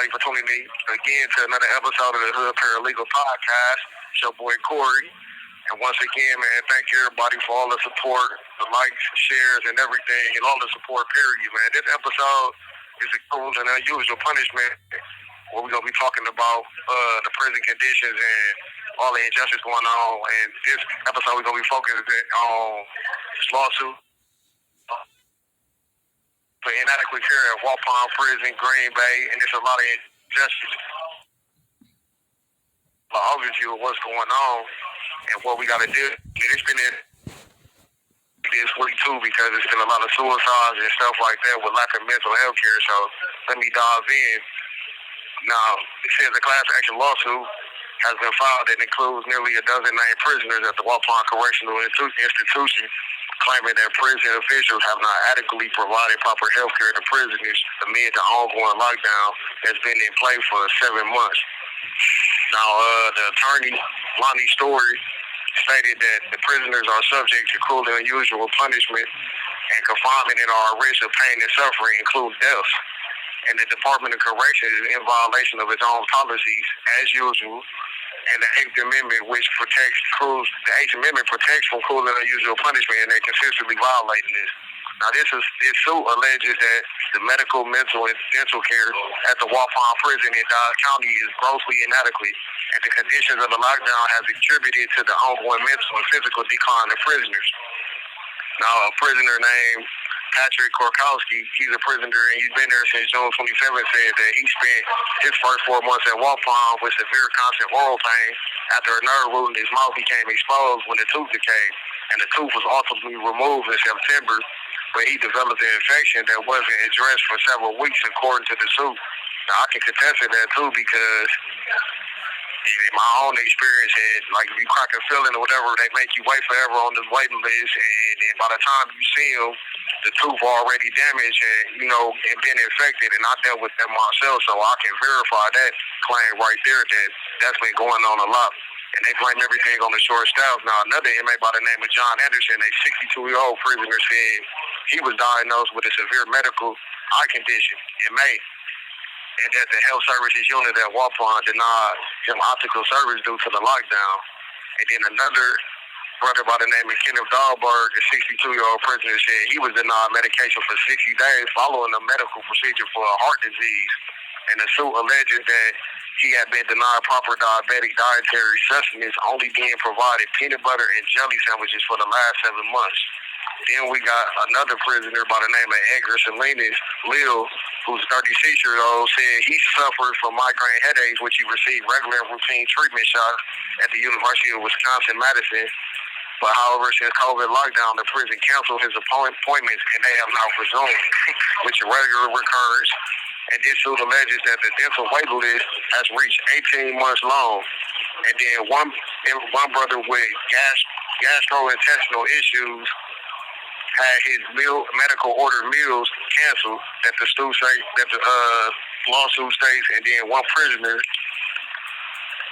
everybody for tuning in again to another episode of the Hood Paralegal Podcast. It's your boy Corey. And once again, man, thank everybody for all the support, the likes, shares, and everything, and all the support, period, man. This episode is a cruel and unusual punishment where we're going to be talking about the prison conditions and all the injustice going on. And this episode, we're going to be focusing on this lawsuit for inadequate care at Waupun Prison, Green Bay, and there's a lot of injustice. An overview of what's going on and what we got to do. It's been this week too because there's been a lot of suicides and stuff like that with lack of mental health care. So let me dive in. Now, it says a class action lawsuit has been filed that includes nearly a dozen named prisoners at the Waupun Correctional Institution, claiming that prison officials have not adequately provided proper health care to prisoners amid the ongoing lockdown that's been in play for 7 months. Now, the attorney, Lonnie Story, stated that the prisoners are subject to cruel and unusual punishment and confinement and are at risk of pain and suffering, including death. And the Department of Corrections is in violation of its own policies, as usual, and the Eighth Amendment, which protects from cruel and unusual punishment, and they're consistently violating this. Now, this suit alleges that the medical, mental, and dental care at the Waupun Prison in Dodge County is grossly inadequate, and the conditions of the lockdown has contributed to the ongoing mental and physical decline of prisoners. Now, a prisoner named Patrick Korkowski, he's a prisoner and he's been there since June 27th, said that he spent his first 4 months at Waupun with severe constant oral pain after a nerve root in his mouth became exposed when the tooth decayed, and the tooth was ultimately removed in September, but he developed an infection that wasn't addressed for several weeks according to the suit. Now, I can contest to that too because in my own experience, like if you crack a feeling or whatever, they make you wait forever on the waiting list, and by the time you see them, the tooth already damaged and been infected, and I dealt with that myself, so I can verify that claim right there that that's been going on a lot. And they blame everything on the short staff. Now, another inmate by the name of John Anderson, a 62-year-old prisoner, said he was diagnosed with a severe medical eye condition in May, and that the health services unit at Waupun denied him optical service due to the lockdown. And then another brother by the name of Kenneth Dahlberg, a 62-year-old prisoner, said he was denied medication for 60 days following a medical procedure for a heart disease. And the suit alleges that he had been denied proper diabetic dietary sustenance, only being provided peanut butter and jelly sandwiches for the last 7 months. Then we got another prisoner by the name of Edgar Salinas, Lil, who's 36 years old, said he suffered from migraine headaches, which he received regular and routine treatment shots at the University of Wisconsin-Madison. But however, since COVID lockdown, the prison canceled his appointments, and they have now resumed, which is regular recurrence. And this suit alleges that the dental wait list has reached 18 months long. And then one brother with gastrointestinal issues had his medical order meals canceled that the lawsuit states, and then one prisoner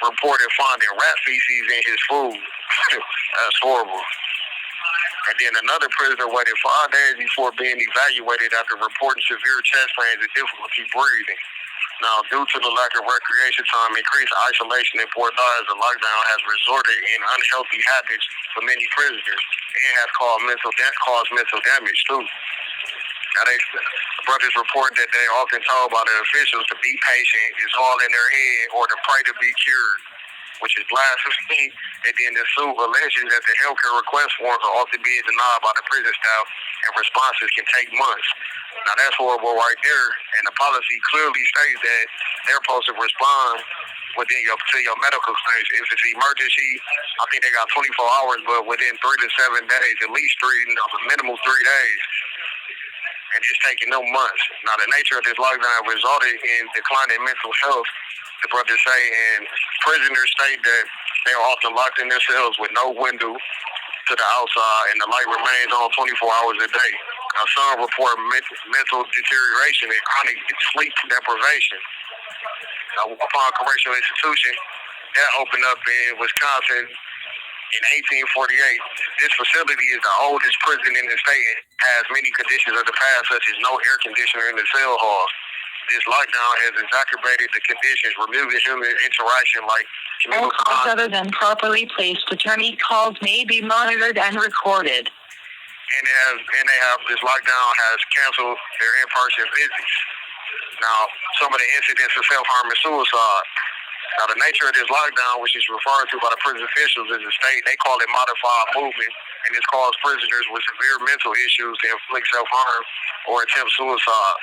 reported finding rat feces in his food. That's horrible. And then another prisoner waited 5 days before being evaluated after reporting severe chest pains and difficulty breathing. Now, due to the lack of recreation time, increased isolation in Fort Dodge, the lockdown has resulted in unhealthy habits for many prisoners. It has caused mental damage, too. Now, the brothers report that they are often told by the officials to be patient, it's all in their head, or to pray to be cured, which is blasphemy. And then the suit alleges that the healthcare request forms are often being denied by the prison staff, and responses can take months. Now, that's horrible right there, and the policy clearly states that they're supposed to respond to your medical claims. If it's emergency, I think they got 24 hours, but within 3 to 7 days, at least minimum 3 days. And it's taking no months. Now, the nature of this lockdown resulted in declining mental health, the brothers say, and prisoners state that they are often locked in their cells with no window to the outside, and the light remains on 24 hours a day. Now, some report mental deterioration and chronic sleep deprivation. Now, Waupun Correctional Institution, that opened up in Wisconsin in 1848. This facility is the oldest prison in the state and has many conditions of the past, such as no air conditioner in the cell hall. this lockdown has exacerbated the conditions, removing human interaction like all communal calls other than properly placed attorney calls may be monitored and recorded. And they have this lockdown has canceled their in-person visits. Now, some of the incidents of self-harm and suicide. Now, the nature of this lockdown, which is referred to by the prison officials as a state, they call it modified movement, and it's caused prisoners with severe mental issues to inflict self-harm or attempt suicide.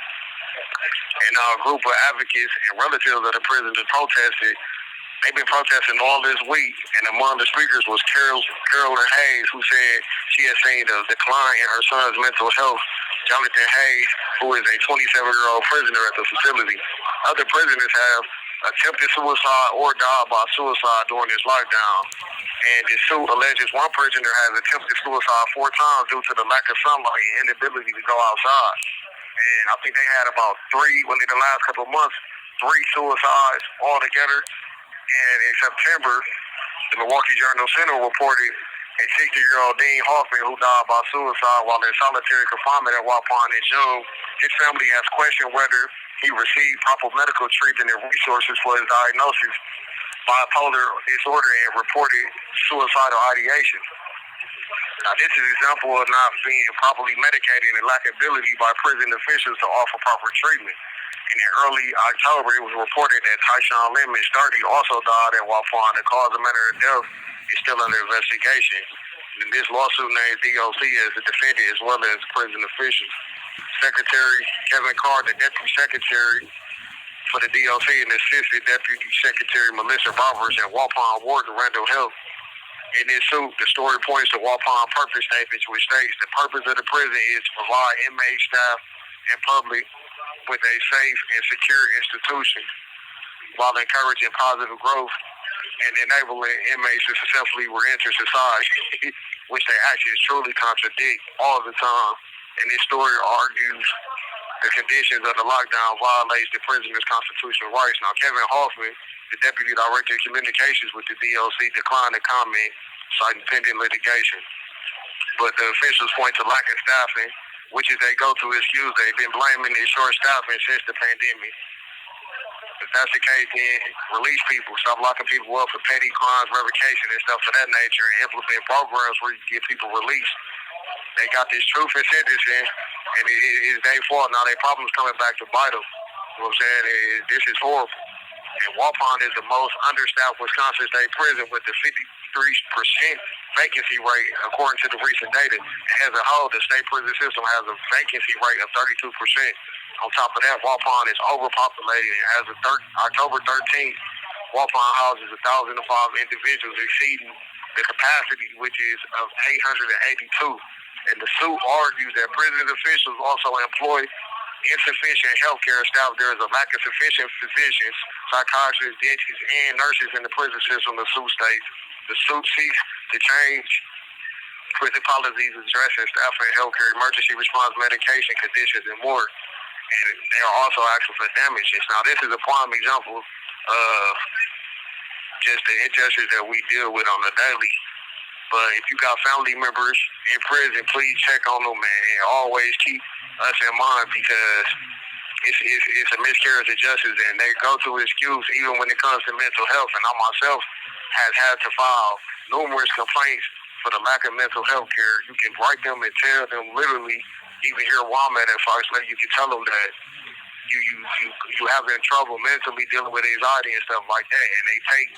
And now a group of advocates and relatives of the prisoners protested. They've been protesting all this week, and among the speakers was Carolyn Hayes, who said she had seen a decline in her son's mental health. Jonathan Hayes, who is a 27-year-old prisoner at the facility. Other prisoners have attempted suicide or died by suicide during this lockdown. And this suit alleges one prisoner has attempted suicide 4 times due to the lack of sunlight and inability to go outside. And I think they had about 3, within the last couple of months, 3 suicides altogether. And in September, the Milwaukee Journal-Sentinel reported a 60-year-old Dean Hoffman who died by suicide while in solitary confinement at Waupun in June. His family has questioned whether he received proper medical treatment and resources for his diagnosis, bipolar disorder, and reported suicidal ideation. Now, this is an example of not being properly medicated and lack of ability by prison officials to offer proper treatment. And in early October, it was reported that Tyshawn Lemons, 30, also died at Waupun. The cause and manner of death is still under investigation. And this lawsuit named DOC as the defendant as well as prison officials. Secretary Kevin Carr, the Deputy Secretary for the DOC, and Assistant Deputy Secretary Melissa Roberts and Waupun Warden Randall Health. In this suit, the story points to Waupun purpose statements, which states the purpose of the prison is to provide inmates, staff, and public with a safe and secure institution while encouraging positive growth and enabling inmates to successfully re-enter society, which they actually truly contradict all the time. And this story argues the conditions of the lockdown violates the prisoner's constitutional rights. Now, Kevin Hoffman, the Deputy Director of Communications with the DOC, declined to comment, citing pending litigation. But the officials point to lack of staffing, which is their go-to excuse. They've been blaming the short staffing since the pandemic. If that's the case, then release people. Stop locking people up for petty crimes, revocation, and stuff of that nature, and implement programs where you get people released. They got this truth and sentencing, and it's their fault. Now their problem's coming back to bite them. You know what I'm saying? This is horrible. And Waupun is the most understaffed Wisconsin state prison with the 53% vacancy rate, according to the recent data. And as a whole, the state prison system has a vacancy rate of 32%. On top of that, Waupun is overpopulated. And as of October 13th, Waupun houses 1,005 individuals, exceeding the capacity, which is of 882. And the suit argues that prison officials also employ insufficient healthcare staff. There is a lack of sufficient physicians, psychiatrists, dentists, and nurses in the prison system, the suit states. The suit seeks to change prison policies addressing staff and healthcare, emergency response, medication, conditions, and more. And they are also asking for damages. Now, this is a prime example of just the injustice that we deal with on a daily. But if you got family members in prison, please check on them and always keep us in mind, because it's a miscarriage of justice, and they go to excuse even when it comes to mental health. And I myself has had to file numerous complaints for the lack of mental health care. You can write them and tell them literally, even here where I'm at first, like you can tell them that you having trouble mentally dealing with anxiety and stuff like that, and they take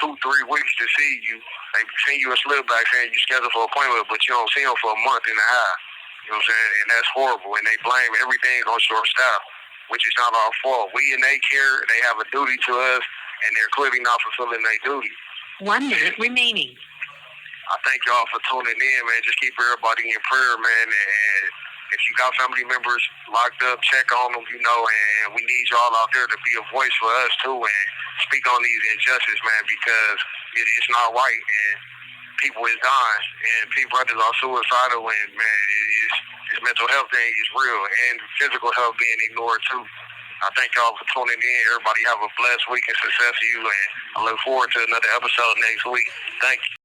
2-3 weeks to see you. They send you a slip back saying you scheduled for an appointment, but you don't see them for a month and a half. You know what I'm saying? And that's horrible. And they blame everything on short staff, which is not our fault. We in their care, they have a duty to us, and they're clearly not fulfilling their duty. 1 minute remaining. I thank y'all for tuning in, man. Just keep everybody in prayer, man. And if you got family members locked up, check on them, and we need y'all out there to be a voice for us, too, and speak on these injustices, man, because it's not right, and people is dying, and brothers are suicidal, and, man, this mental health thing is real, and physical health being ignored, too. I thank y'all for tuning in. Everybody have a blessed week and success to you, and I look forward to another episode next week. Thank you.